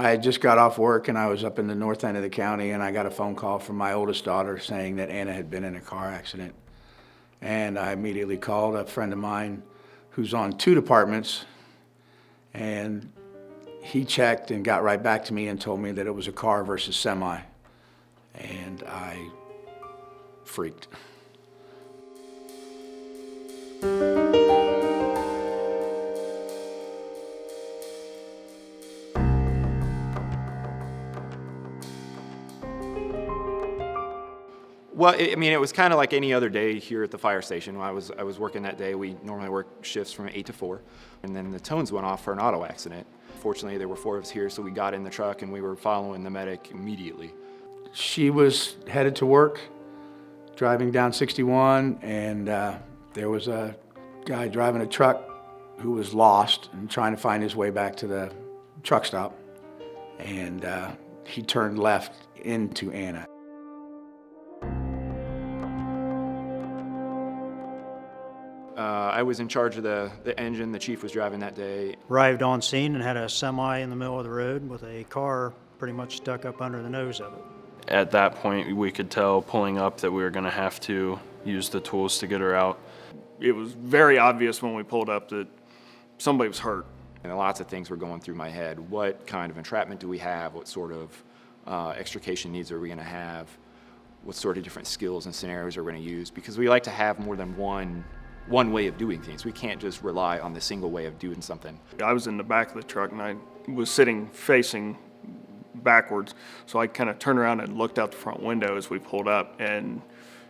I had just got off work and I was up in the north end of the county, and I got a phone call from my oldest daughter saying that Anna had been in a car accident. And I immediately called a friend of mine who's on 2 departments, and he checked and got right back to me and told me that it was a car versus semi. And I freaked. Well, I mean, it was kind of like any other day here at the fire station. I was working that day. We normally work shifts from 8 to 4. And then the tones went off for an auto accident. Fortunately, there were 4 of us here, so we got in the truck and we were following the medic immediately. She was headed to work, driving down 61, and there was a guy driving a truck who was lost and trying to find his way back to the truck stop. And he turned left into Anna. I was in charge of the engine. The chief was driving that day. Arrived on scene and had a semi in the middle of the road with a car pretty much stuck up under the nose of it. At that point, we could tell pulling up that we were going to have to use the tools to get her out. It was very obvious when we pulled up that somebody was hurt. And lots of things were going through my head. What kind of entrapment do we have? What sort of extrication needs are we going to have? What sort of different skills and scenarios are we going to use? Because we like to have more than one way of doing things. We can't just rely on the single way of doing something. I was in the back of the truck and I was sitting facing backwards, so I kind of turned around and looked out the front window as we pulled up, and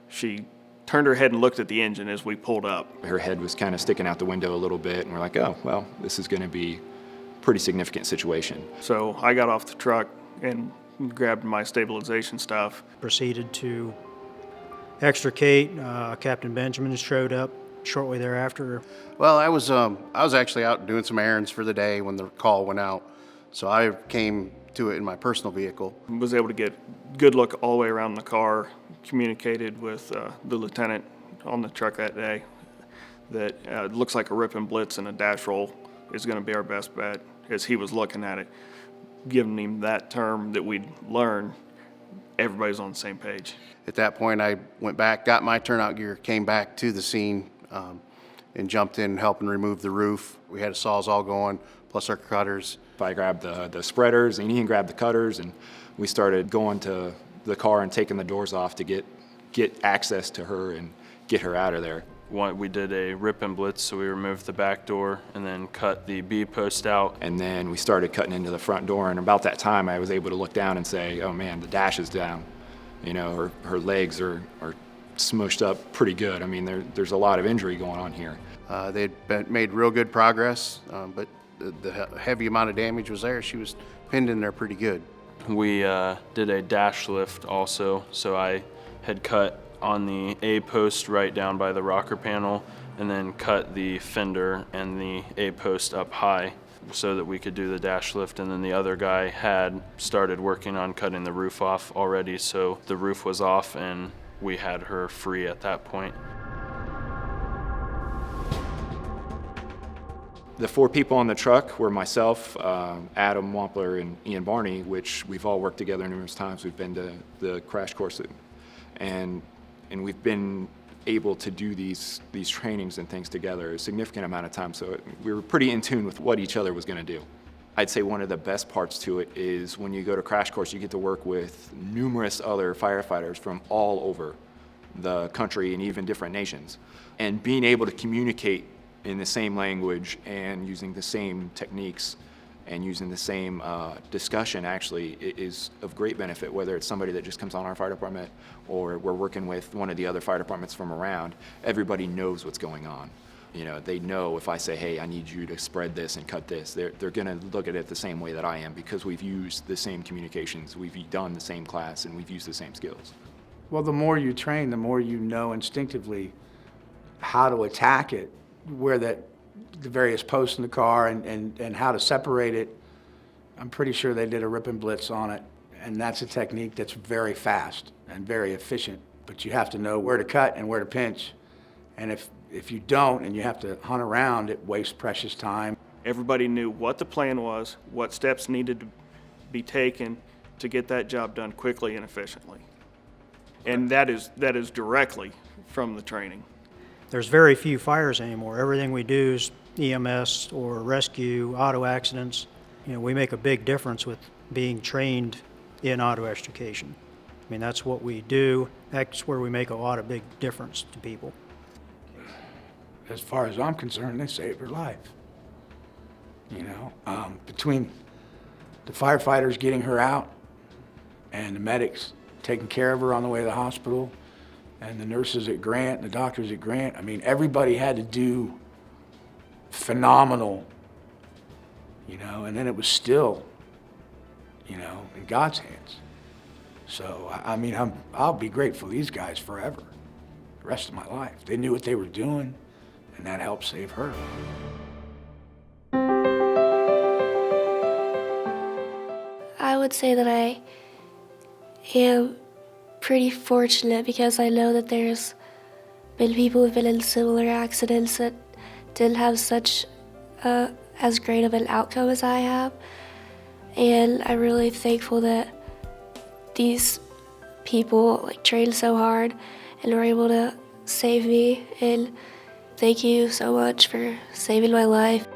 she turned her head and looked at the engine as we pulled up. Her head was kind of sticking out the window a little bit, and we're like, oh, well, this is going to be a pretty significant situation. So I got off the truck and grabbed my stabilization stuff. Proceeded to extricate. Captain Benjamin showed up shortly thereafter. Well, I was actually out doing some errands for the day when the call went out, so I came to it in my personal vehicle. Was able to get a good look all the way around the car, communicated with the lieutenant on the truck that day that it looks like a rip and blitz and a dash roll is going to be our best bet. As he was looking at it, giving him that term that we'd learned, everybody's on the same page. At that point, I went back, got my turnout gear, came back to the scene, and jumped in helping remove the roof. We had saws all going, plus our cutters. I grabbed the spreaders, and Ian grabbed the cutters, and we started going to the car and taking the doors off to get access to her and get her out of there. We did a rip and blitz, so we removed the back door and then cut the B post out. And then we started cutting into the front door, and about that time I was able to look down and say, oh man, the dash is down. You know, her legs are smushed up pretty good. I mean, there's a lot of injury going on here. They'd made real good progress, but the heavy amount of damage was there. She was pinned in there pretty good. We did a dash lift also, so I had cut on the A post right down by the rocker panel and then cut the fender and the A post up high so that we could do the dash lift, and then the other guy had started working on cutting the roof off already, so the roof was off and we had her free at that point. The 4 people on the truck were myself, Adam Wampler, and Ian Barney, which we've all worked together numerous times. We've been to the crash course, and we've been able to do these trainings and things together a significant amount of time, so we were pretty in tune with what each other was going to do. I'd say one of the best parts to it is when you go to crash course, you get to work with numerous other firefighters from all over the country and even different nations. And being able to communicate in the same language and using the same techniques and using the same discussion actually is of great benefit, whether it's somebody that just comes on our fire department or we're working with one of the other fire departments from around. Everybody knows what's going on. You know, they know if I say, hey, I need you to spread this and cut this, they're going to look at it the same way that I am because we've used the same communications, we've done the same class, and we've used the same skills. Well, the more you train, the more you know instinctively how to attack it, where the various posts in the car and how to separate it. I'm pretty sure they did a rip and blitz on it, and that's a technique that's very fast and very efficient, but you have to know where to cut and where to pinch, and if you don't and you have to hunt around, it wastes precious time. Everybody knew what the plan was, what steps needed to be taken to get that job done quickly and efficiently. And that is directly from the training. There's very few fires anymore. Everything we do is EMS or rescue, auto accidents. You know, we make a big difference with being trained in auto extrication. I mean, that's what we do. That's where we make a lot of big difference to people. As far as I'm concerned, they saved her life. You know, between the firefighters getting her out and the medics taking care of her on the way to the hospital and the nurses at Grant, and the doctors at Grant, I mean, everybody had to do phenomenal, you know, and then it was still, you know, in God's hands. So, I mean, I'll be grateful to these guys forever, the rest of my life. They knew what they were doing, and that helped save her. I would say that I am pretty fortunate because I know that there's been people who've been in similar accidents that didn't have such as great of an outcome as I have. And I'm really thankful that these people like trained so hard and were able to save me. And thank you so much for saving my life.